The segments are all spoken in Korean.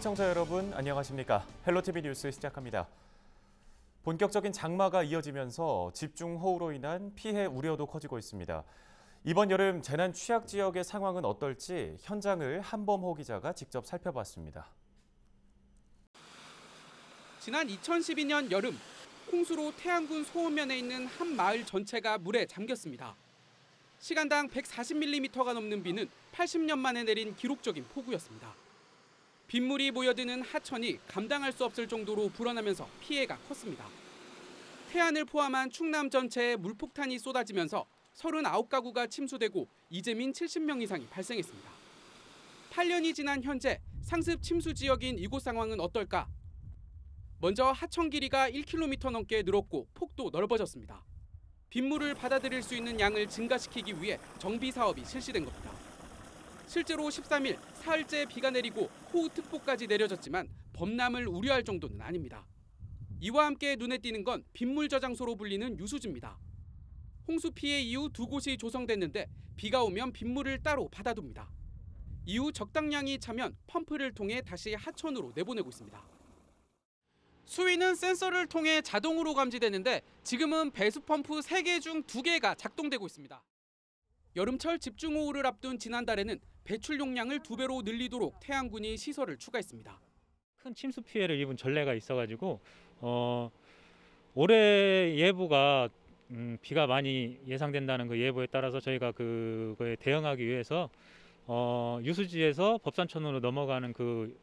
시청자 여러분 안녕하십니까? 헬로티비 뉴스 시작합니다. 본격적인 장마가 이어지면서 집중호우로 인한 피해 우려도 커지고 있습니다. 이번 여름 재난 취약 지역의 상황은 어떨지 현장을 한범호 기자가 직접 살펴봤습니다. 지난 2012년 여름 홍수로 태안군 소원면에 있는 한 마을 전체가 물에 잠겼습니다. 시간당 140mm가 넘는 비는 80년 만에 내린 기록적인 폭우였습니다. 빗물이 모여드는 하천이 감당할 수 없을 정도로 불어나면서 피해가 컸습니다. 태안을 포함한 충남 전체에 물폭탄이 쏟아지면서 39가구가 침수되고 이재민 70명 이상이 발생했습니다. 8년이 지난 현재 상습 침수 지역인 이곳 상황은 어떨까? 먼저 하천 길이가 1km 넘게 늘었고 폭도 넓어졌습니다. 빗물을 받아들일 수 있는 양을 증가시키기 위해 정비 사업이 실시된 겁니다. 실제로 13일 사흘째 비가 내리고 호우특보까지 내려졌지만 범람을 우려할 정도는 아닙니다. 이와 함께 눈에 띄는 건 빗물 저장소로 불리는 유수지입니다. 홍수 피해 이후 두 곳이 조성됐는데 비가 오면 빗물을 따로 받아둡니다. 이후 적당량이 차면 펌프를 통해 다시 하천으로 내보내고 있습니다. 수위는 센서를 통해 자동으로 감지되는데 지금은 배수 펌프 3개 중 2개가 작동되고 있습니다. 여름철 집중호우를 앞둔 지난달에는 배출 용량을 2배로 늘리도록 태안군이 시설을 추가했습니다. 큰 침수 피해를 입은 전례가 있어가지고 올해 예보가 비가 많이 예상된다는 그 예보에 따라서 저희가 그거에 대응하기 위해서 유수지에서 법산천으로 넘어가는 그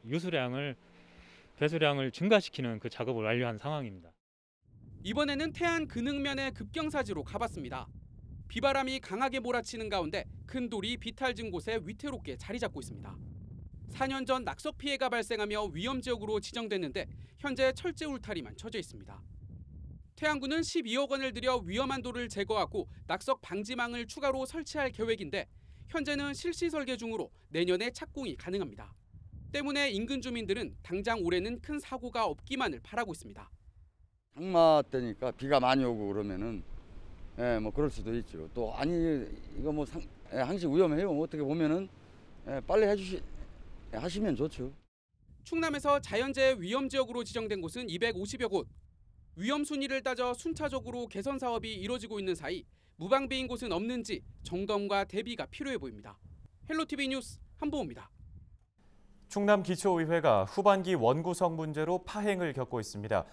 배수량을 증가시키는 그 작업을 완료한 상황입니다. 이번에는 태안 근흥면의 급경사지로 가봤습니다. 비바람이 강하게 몰아치는 가운데 큰 돌이 비탈진 곳에 위태롭게 자리 잡고 있습니다. 4년 전 낙석 피해가 발생하며 위험 지역으로 지정됐는데 현재 철제 울타리만 쳐져 있습니다. 태안군은 12억 원을 들여 위험한 돌을 제거하고 낙석 방지망을 추가로 설치할 계획인데 현재는 실시 설계 중으로 내년에 착공이 가능합니다. 때문에 인근 주민들은 당장 올해는 큰 사고가 없기만을 바라고 있습니다. 장마 때니까 비가 많이 오고 그러면은 뭐 그럴 수도 있죠. 또 아니 이거 뭐 항시 위험해요. 어떻게 보면은 빨리 하시면 좋죠. 충남에서 자연재해 위험 지역으로 지정된 곳은 250여 곳. 위험 순위를 따져 순차적으로 개선 사업이 이뤄지고 있는 사이 무방비인 곳은 없는지 점검과 대비가 필요해 보입니다. 헬로티비 뉴스 한보호입니다. 충남기초의회가 후반기 원구성 문제로 파행을 겪고 있습니다.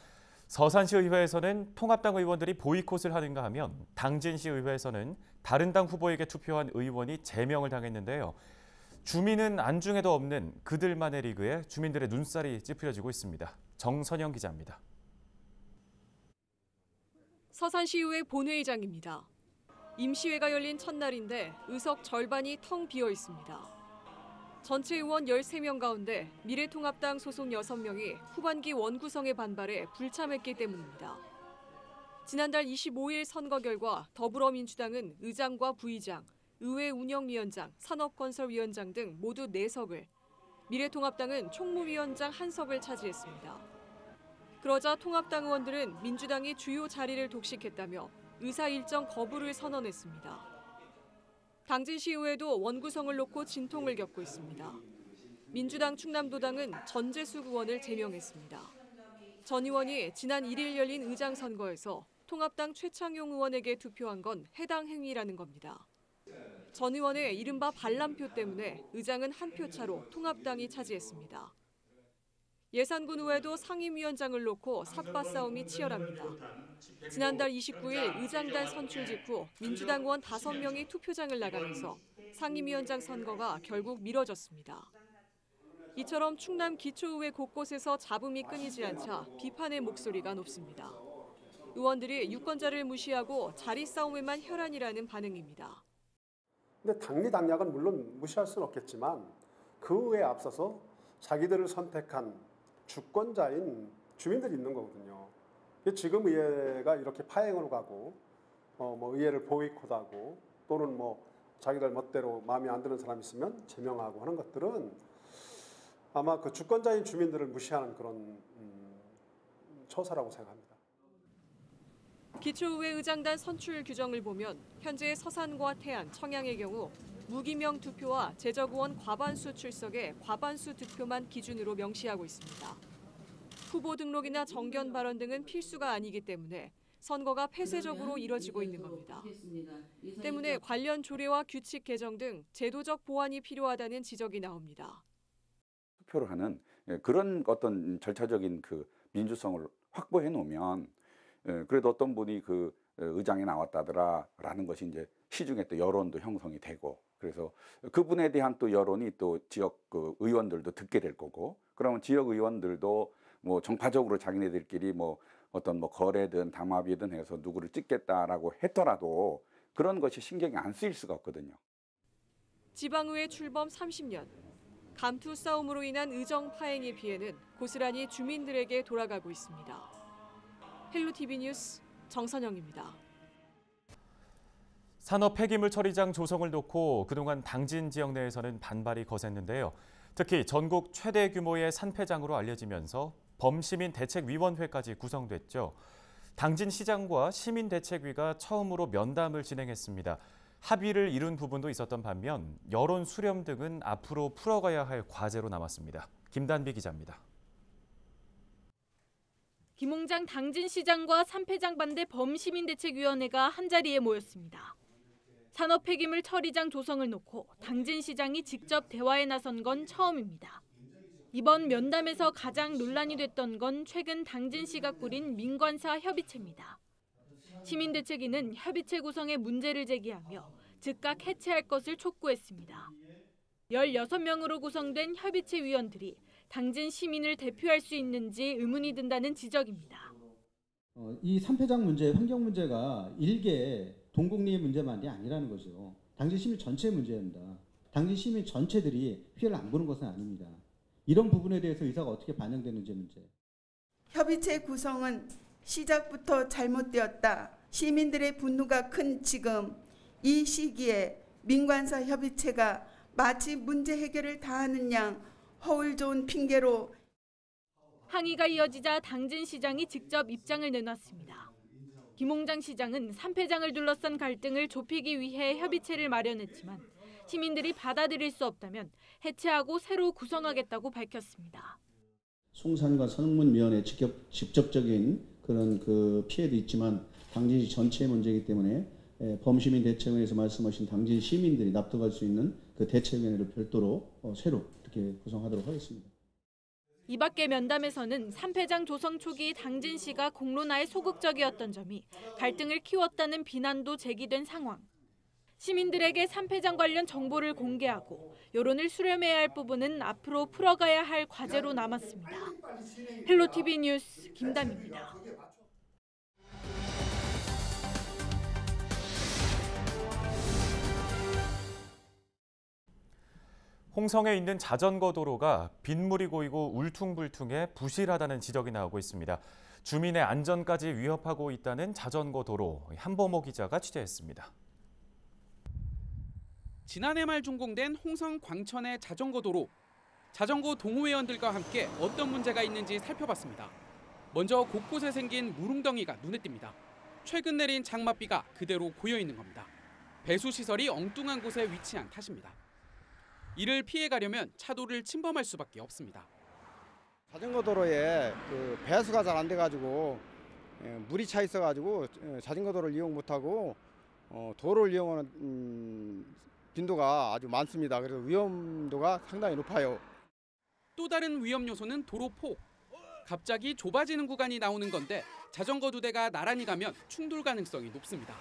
서산시의회에서는 통합당 의원들이 보이콧을 하는가 하면 당진시의회에서는 다른 당 후보에게 투표한 의원이 제명을 당했는데요. 주민은 안중에도 없는 그들만의 리그에 주민들의 눈살이 찌푸려지고 있습니다. 정선영 기자입니다. 서산시의회 본회의장입니다. 임시회가 열린 첫날인데 의석 절반이 텅 비어 있습니다. 전체 의원 13명 가운데 미래통합당 소속 6명이 후반기 원구성에 반발해 불참했기 때문입니다. 지난달 25일 선거 결과 더불어민주당은 의장과 부의장, 의회 운영위원장, 산업건설위원장 등 모두 4석을, 미래통합당은 총무위원장 1석을 차지했습니다. 그러자 통합당 의원들은 민주당이 주요 자리를 독식했다며 의사 일정 거부를 선언했습니다. 당진시의회도 원구성을 놓고 진통을 겪고 있습니다. 민주당 충남도당은 전재수 의원을 제명했습니다. 전 의원이 지난 1일 열린 의장 선거에서 통합당 최창용 의원에게 투표한 건 해당 행위라는 겁니다. 전 의원의 이른바 반란표 때문에 의장은 한 표 차로 통합당이 차지했습니다. 예산군 의회도 상임위원장을 놓고 삭바 싸움이 치열합니다. 지난달 29일 의장단 선출 직후 민주당 의원 5명이 투표장을 나가면서 상임위원장 선거가 결국 미뤄졌습니다. 이처럼 충남 기초의회 곳곳에서 잡음이 끊이지 않자 비판의 목소리가 높습니다. 의원들이 유권자를 무시하고 자리 싸움에만 혈안이라는 반응입니다. 근데 당리당략은 물론 무시할 수는 없겠지만 그 외에 앞서서 자기들을 선택한 주권자인 주민들이 있는 거거든요. 지금 의회가 이렇게 파행으로 가고 뭐 의회를 보이콧하고 또는 뭐 자기들 멋대로 마음에 안 드는 사람 있으면 제명하고 하는 것들은 아마 그 주권자인 주민들을 무시하는 그런 처사라고 생각합니다. 기초의회 의장단 선출 규정을 보면 현재 서산과 태안, 청양의 경우 무기명 투표와 제적의원 과반수 출석에 과반수 득표만 기준으로 명시하고 있습니다. 후보 등록이나 정견 발언 등은 필수가 아니기 때문에 선거가 폐쇄적으로 이뤄지고 있는 겁니다. 때문에 관련 조례와 규칙 개정 등 제도적 보완이 필요하다는 지적이 나옵니다. 투표를 하는 그런 어떤 절차적인 그 민주성을 확보해 놓으면 그래도 어떤 분이 그 의장에 나왔다더라라는 것이 이제 시중에 또 여론도 형성이 되고, 그래서 그분에 대한 또 여론이 또 지역 그 의원들도 듣게 될 거고, 그러면 지역 의원들도 뭐 정파적으로 자기네들끼리 뭐 어떤 뭐 거래든 담합이든 해서 누구를 찍겠다라고 했더라도 그런 것이 신경이 안 쓰일 수가 없거든요. 지방의회 출범 30년. 감투 싸움으로 인한 의정 파행의 피해는 고스란히 주민들에게 돌아가고 있습니다. 헬로티비 뉴스 정선영입니다. 산업 폐기물 처리장 조성을 놓고 그동안 당진 지역 내에서는 반발이 거셌는데요. 특히 전국 최대 규모의 산폐장으로 알려지면서 범시민대책위원회까지 구성됐죠. 당진시장과 시민대책위가 처음으로 면담을 진행했습니다. 합의를 이룬 부분도 있었던 반면 여론 수렴 등은 앞으로 풀어가야 할 과제로 남았습니다. 김단비 기자입니다. 김홍장 당진시장과 산폐장 반대 범시민대책위원회가 한자리에 모였습니다. 산업 폐기물 처리장 조성을 놓고 당진시장이 직접 대화에 나선 건 처음입니다. 이번 면담에서 가장 논란이 됐던 건 최근 당진시가 꾸린 민관사 협의체입니다. 시민대책위는 협의체 구성에 문제를 제기하며 즉각 해체할 것을 촉구했습니다. 16명으로 구성된 협의체 위원들이 당진 시민을 대표할 수 있는지 의문이 든다는 지적입니다. 이 산폐장 문제, 환경 문제가 일개 동국리의 문제만이 아니라는 거죠. 당진 시민 전체의 문제입니다. 당진 시민 전체들이 피해를 안 보는 것은 아닙니다. 이런 부분에 대해서 의사가 어떻게 반영되는지 문제. 협의체 구성은 시작부터 잘못되었다. 시민들의 분노가 큰 지금 이 시기에 민관사 협의체가 마치 문제 해결을 다하는 양 허울 좋은 핑계로 항의가 이어지자 당진시장이 직접 입장을 내놨습니다. 김홍장 시장은 산폐장을 둘러싼 갈등을 좁히기 위해 협의체를 마련했지만 시민들이 받아들일 수 없다면 해체하고 새로 구성하겠다고 밝혔습니다. 송산과 선흥문면에 직접적인 그런 그 피해도 있지만 당진시 전체의 문제이기 때문에 범시민대책위원회에서 말씀하신 당진 시민들이 납득할 수 있는 그 대책위원회를 별도로 새로 이렇게 구성하도록 하겠습니다. 이 밖에 면담에서는 산폐장 조성 초기 당진시가 공론화에 소극적이었던 점이 갈등을 키웠다는 비난도 제기된 상황. 시민들에게 산폐장 관련 정보를 공개하고 여론을 수렴해야 할 부분은 앞으로 풀어가야 할 과제로 남았습니다. 헬로티비 뉴스 김담입니다. 홍성에 있는 자전거 도로가 빗물이 고이고 울퉁불퉁해 부실하다는 지적이 나오고 있습니다. 주민의 안전까지 위협하고 있다는 자전거 도로, 한보모 기자가 취재했습니다. 지난해 말 준공된 홍성 광천의 자전거 도로. 자전거 동호회원들과 함께 어떤 문제가 있는지 살펴봤습니다. 먼저 곳곳에 생긴 물웅덩이가 눈에 띕니다. 최근 내린 장맛비가 그대로 고여 있는 겁니다. 배수 시설이 엉뚱한 곳에 위치한 탓입니다. 이를 피해가려면 차도를 침범할 수밖에 없습니다. 자전거 도로에 그 배수가 잘 안 돼가지고 물이 차 있어가지고 자전거 도로를 이용 못하고 도로를 이용하는 빈도가 아주 많습니다. 그래서 위험도가 상당히 높아요. 또 다른 위험 요소는 도로폭. 갑자기 좁아지는 구간이 나오는 건데 자전거 2대가 나란히 가면 충돌 가능성이 높습니다.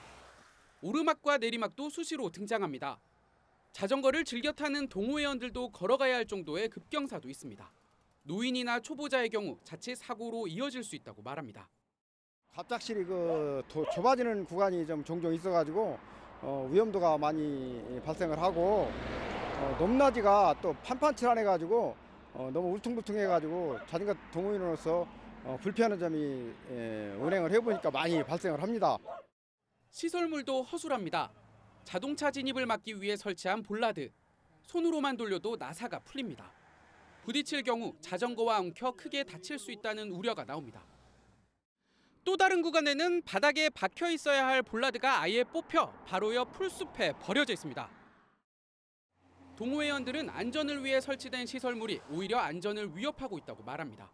오르막과 내리막도 수시로 등장합니다. 자전거를 즐겨 타는 동호회원들도 걸어가야 할 정도의 급경사도 있습니다. 노인이나 초보자의 경우 자칫 사고로 이어질 수 있다고 말합니다. 갑작스레 좁아지는 구간이 좀 종종 있어가지고 위험도가 많이 발생을 하고 높낮이가 또 판판칠한해가지고 너무 울퉁불퉁해가지고 자전거 동호인으로서 불편한 점이 운행을 해보니까 많이 발생을 합니다. 시설물도 허술합니다. 자동차 진입을 막기 위해 설치한 볼라드. 손으로만 돌려도 나사가 풀립니다. 부딪힐 경우 자전거와 엉켜 크게 다칠 수 있다는 우려가 나옵니다. 또 다른 구간에는 바닥에 박혀 있어야 할 볼라드가 아예 뽑혀 바로 옆 풀숲에 버려져 있습니다. 동호회원들은 안전을 위해 설치된 시설물이 오히려 안전을 위협하고 있다고 말합니다.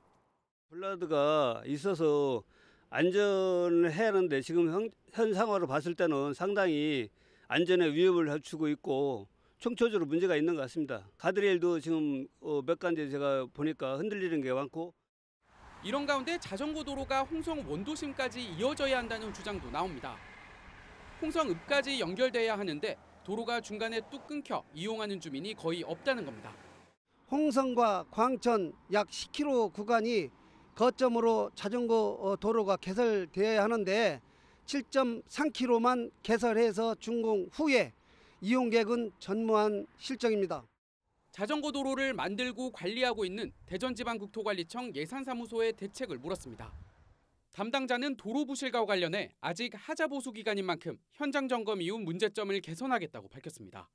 블라드가 있어서 안전을 해야 하는데 지금 현 상황으로 봤을 때는 상당히 안전에 위협을 주고 있고 총체적으로 문제가 있는 것 같습니다. 가드레일도 지금 몇 가지 제가 보니까 흔들리는 게 많고. 이런 가운데 자전거 도로가 홍성 원도심까지 이어져야 한다는 주장도 나옵니다. 홍성읍까지 연결돼야 하는데 도로가 중간에 뚝 끊겨 이용하는 주민이 거의 없다는 겁니다. 홍성과 광천 약 10km 구간이 거점으로 자전거 도로가 개설되어야 하는데 7.3km만 개설해서 준공 후에 이용객은 전무한 실정입니다. 자전거 도로를 만들고 관리하고 있는 대전지방국토관리청 예산사무소에 대책을 물었습니다. 담당자는 도로 부실과 관련해 아직 하자 보수 기간인 만큼 현장 점검 이후 문제점을 개선하겠다고 밝혔습니다.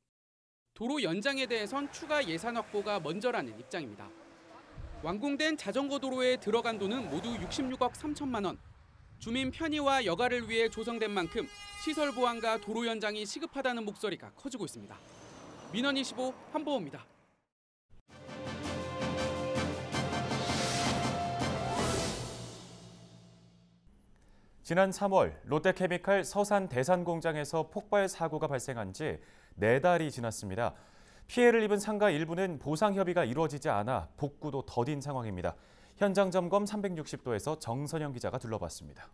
도로 연장에 대해선 추가 예산 확보가 먼저라는 입장입니다. 완공된 자전거 도로에 들어간 돈은 모두 66억 3천만 원. 주민 편의와 여가를 위해 조성된 만큼 시설 보완과 도로 연장이 시급하다는 목소리가 커지고 있습니다. 민원25 한보호입니다. 지난 3월 롯데케미칼 서산 대산공장에서 폭발 사고가 발생한 지 4달이 지났습니다. 피해를 입은 상가 일부는 보상 협의가 이루어지지 않아 복구도 더딘 상황입니다. 현장 점검 360도에서 정선영 기자가 둘러봤습니다.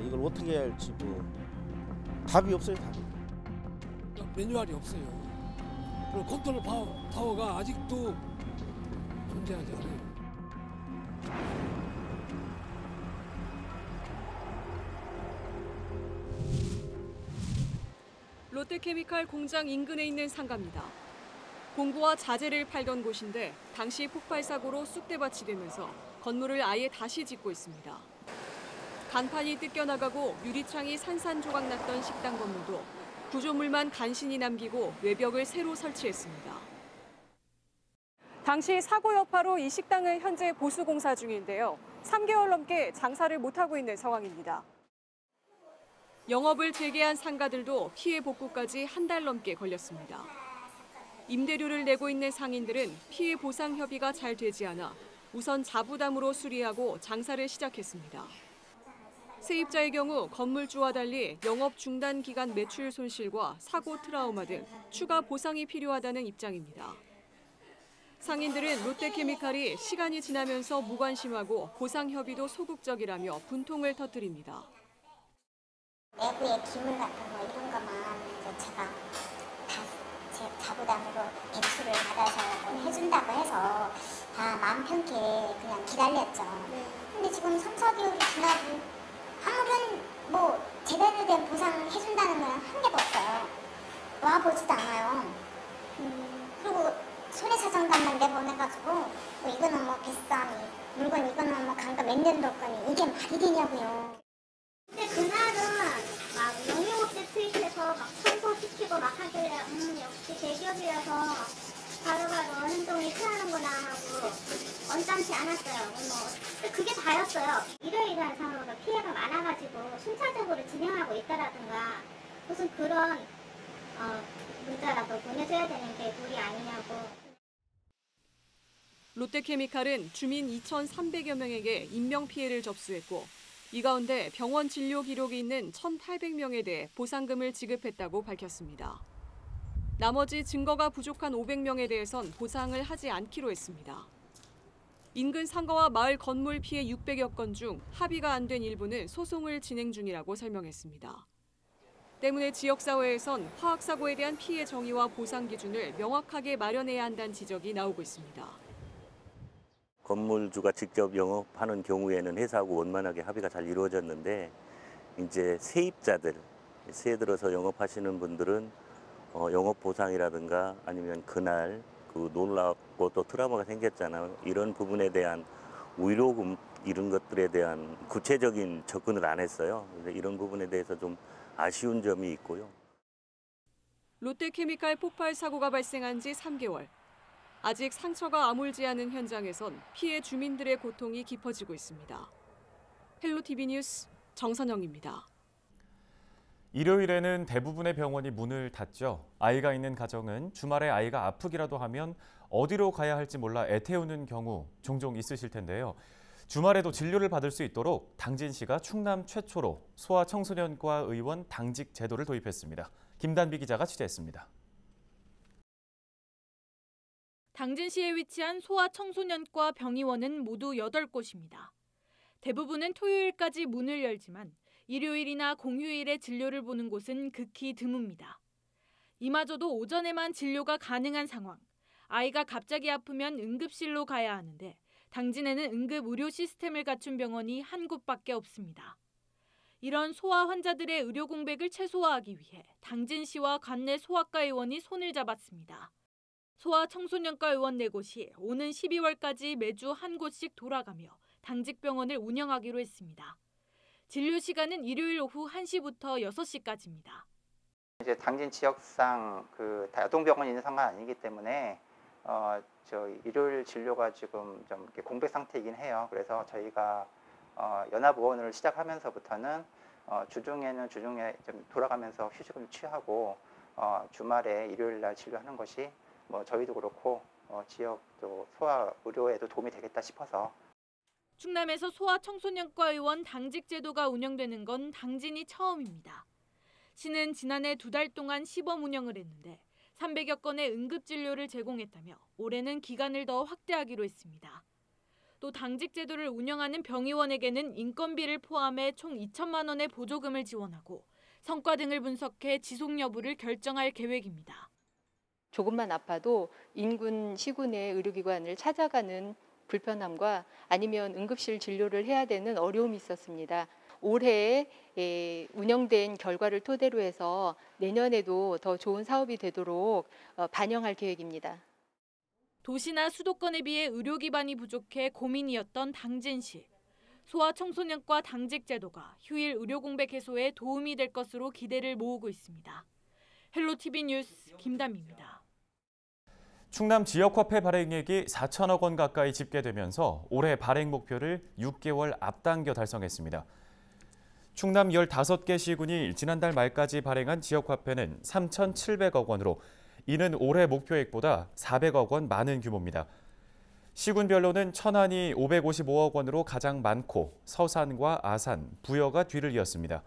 이걸 어떻게 해야 할지 답이 없어요. 답이. 매뉴얼이 없어요. 그리고 컨트롤 파워가 아직도 존재하지 않아요. 롯데케미칼 공장 인근에 있는 상가입니다. 공구와 자재를 팔던 곳인데 당시 폭발 사고로 쑥대밭이 되면서 건물을 아예 다시 짓고 있습니다. 간판이 뜯겨나가고 유리창이 산산조각 났던 식당 건물도 구조물만 간신히 남기고 외벽을 새로 설치했습니다. 당시 사고 여파로 이 식당은 현재 보수공사 중인데요. 3개월 넘게 장사를 못하고 있는 상황입니다. 영업을 재개한 상가들도 피해 복구까지 한 달 넘게 걸렸습니다. 임대료를 내고 있는 상인들은 피해 보상 협의가 잘 되지 않아 우선 자부담으로 수리하고 장사를 시작했습니다. 세입자의 경우 건물주와 달리 영업 중단 기간 매출 손실과 사고 트라우마 등 추가 보상이 필요하다는 입장입니다. 상인들은 롯데케미칼이 시간이 지나면서 무관심하고 보상 협의도 소극적이라며 분통을 터뜨립니다. 내부의 기물 같은 거 이런 것만 제가 다 제 자부담으로 대출을 받아서 해준다고 해서 다 마음 편케 그냥 기다렸죠. 근데 지금 3, 4개월이 지나고 아무런 제대로 된 보상을 해준다는 건 한 개도 없어요. 와보지도 않아요. 그리고 손해사정단만 내보내가지고 이거는 비싸니 물건 이거는 강도 몇 년도 거니 이게 말이 되냐고요. 근데 그날은 막 영유업체 투입해서 막 청소시키고 막 하길래 역시 대기업이라서 바로바로 행동이 필요하는구나 하고 언짢지 않았어요. 그게 다였어요. 이러이러한 상황으로 피해가 많아가지고 순차적으로 진행하고 있다라든가 무슨 그런 문자라도 보내줘야 되는 게 도리 아니냐고. 롯데케미칼은 주민 2,300여 명에게 인명피해를 접수했고 이 가운데 병원 진료 기록이 있는 1,800명에 대해 보상금을 지급했다고 밝혔습니다. 나머지 증거가 부족한 500명에 대해선 보상을 하지 않기로 했습니다. 인근 상가와 마을 건물 피해 600여 건 중 합의가 안 된 일부는 소송을 진행 중이라고 설명했습니다. 때문에 지역사회에선 화학사고에 대한 피해 정의와 보상 기준을 명확하게 마련해야 한다는 지적이 나오고 있습니다. 건물주가 직접 영업하는 경우에는 회사하고 원만하게 합의가 잘 이루어졌는데 이제 세입자들, 새해 들어서 영업하시는 분들은 영업 보상이라든가 아니면 그날 놀랍고 또 트라우마가 생겼잖아요. 이런 부분에 대한 위로금 이런 것들에 대한 구체적인 접근을 안 했어요. 이런 부분에 대해서 좀 아쉬운 점이 있고요. 롯데케미칼 폭발 사고가 발생한 지 3개월. 아직 상처가 아물지 않은 현장에선 피해 주민들의 고통이 깊어지고 있습니다. 헬로티비 뉴스 정선영입니다. 일요일에는 대부분의 병원이 문을 닫죠. 아이가 있는 가정은 주말에 아이가 아프기라도 하면 어디로 가야 할지 몰라 애태우는 경우 종종 있으실 텐데요. 주말에도 진료를 받을 수 있도록 당진시가 충남 최초로 소아청소년과 의원 당직 제도를 도입했습니다. 김단비 기자가 취재했습니다. 당진시에 위치한 소아청소년과 병의원은 모두 8곳입니다. 대부분은 토요일까지 문을 열지만 일요일이나 공휴일에 진료를 보는 곳은 극히 드뭅니다. 이마저도 오전에만 진료가 가능한 상황. 아이가 갑자기 아프면 응급실로 가야 하는데 당진에는 응급 의료 시스템을 갖춘 병원이 한 곳밖에 없습니다. 이런 소아 환자들의 의료 공백을 최소화하기 위해 당진시와 관내 소아과 의원이 손을 잡았습니다. 소아 청소년과 의원 4곳이 오는 12월까지 매주 한 곳씩 돌아가며 당직병원을 운영하기로 했습니다. 진료 시간은 일요일 오후 1시부터 6시까지입니다. 이제 당진 지역상 아동병원이 있는 상황은 아니기 때문에 저 일요일 진료가 지금 좀 이렇게 공백 상태이긴 해요. 그래서 저희가 연합의원을 시작하면서부터는 주중에 좀 돌아가면서 휴식을 취하고 주말에 일요일 날 진료하는 것이 저희도 그렇고 지역 또 소아 의료에도 도움이 되겠다 싶어서. 충남에서 소아청소년과 의원 당직 제도가 운영되는 건 당진이 처음입니다. 시는 지난해 2달 동안 시범 운영을 했는데 300여 건의 응급진료를 제공했다며 올해는 기간을 더 확대하기로 했습니다. 또 당직 제도를 운영하는 병의원에게는 인건비를 포함해 총 2천만 원의 보조금을 지원하고 성과 등을 분석해 지속 여부를 결정할 계획입니다. 조금만 아파도 인근 시군의 의료기관을 찾아가는 불편함과 아니면 응급실 진료를 해야 되는 어려움이 있었습니다. 올해 운영된 결과를 토대로 해서 내년에도 더 좋은 사업이 되도록 반영할 계획입니다. 도시나 수도권에 비해 의료 기반이 부족해 고민이었던 당진시. 소아청소년과 당직 제도가 휴일 의료 공백 해소에 도움이 될 것으로 기대를 모으고 있습니다. 헬로티비 뉴스 김담입니다. 충남 지역화폐 발행액이 4천억 원 가까이 집계되면서 올해 발행 목표를 6개월 앞당겨 달성했습니다. 충남 15개 시군이 지난달 말까지 발행한 지역화폐는 3,700억 원으로 이는 올해 목표액보다 400억 원 많은 규모입니다. 시군별로는 천안이 555억 원으로 가장 많고 서산과 아산, 부여가 뒤를 이었습니다.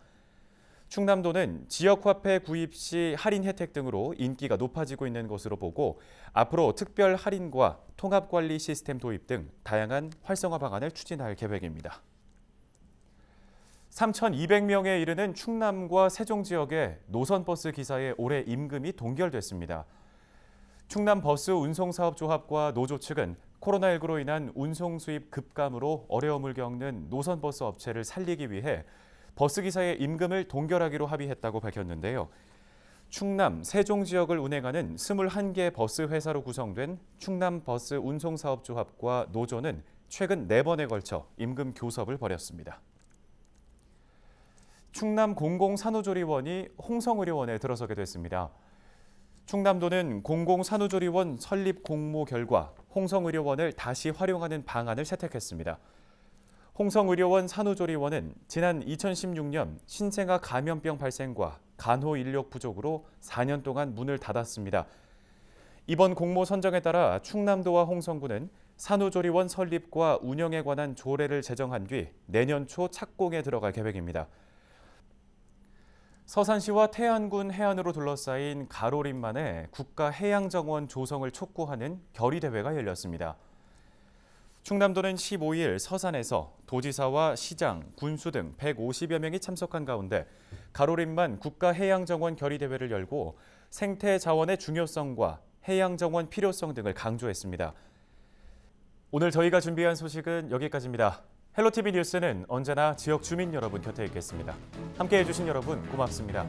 충남도는 지역화폐 구입 시 할인 혜택 등으로 인기가 높아지고 있는 것으로 보고 앞으로 특별 할인과 통합관리 시스템 도입 등 다양한 활성화 방안을 추진할 계획입니다. 3,200명에 이르는 충남과 세종 지역의 노선버스 기사의 올해 임금이 동결됐습니다. 충남버스운송사업조합과 노조 측은 코로나19로 인한 운송 수입 급감으로 어려움을 겪는 노선버스 업체를 살리기 위해 버스기사의 임금을 동결하기로 합의했다고 밝혔는데요. 충남, 세종 지역을 운행하는 21개 버스 회사로 구성된 충남버스운송사업조합과 노조는 최근 4번에 걸쳐 임금 교섭을 벌였습니다. 충남 공공산후조리원이 홍성의료원에 들어서게 됐습니다. 충남도는 공공산후조리원 설립 공모 결과 홍성의료원을 다시 활용하는 방안을 채택했습니다. 홍성의료원 산후조리원은 지난 2016년 신생아 감염병 발생과 간호 인력 부족으로 4년 동안 문을 닫았습니다. 이번 공모 선정에 따라 충남도와 홍성군은 산후조리원 설립과 운영에 관한 조례를 제정한 뒤 내년 초 착공에 들어갈 계획입니다. 서산시와 태안군 해안으로 둘러싸인 가로림만에 국가해양정원 조성을 촉구하는 결의대회가 열렸습니다. 충남도는 15일 서산에서 도지사와 시장, 군수 등 150여 명이 참석한 가운데 가로림만 국가해양정원 결의대회를 열고 생태자원의 중요성과 해양정원 필요성 등을 강조했습니다. 오늘 저희가 준비한 소식은 여기까지입니다. 헬로티비 뉴스는 언제나 지역 주민 여러분 곁에 있겠습니다. 함께해 주신 여러분 고맙습니다.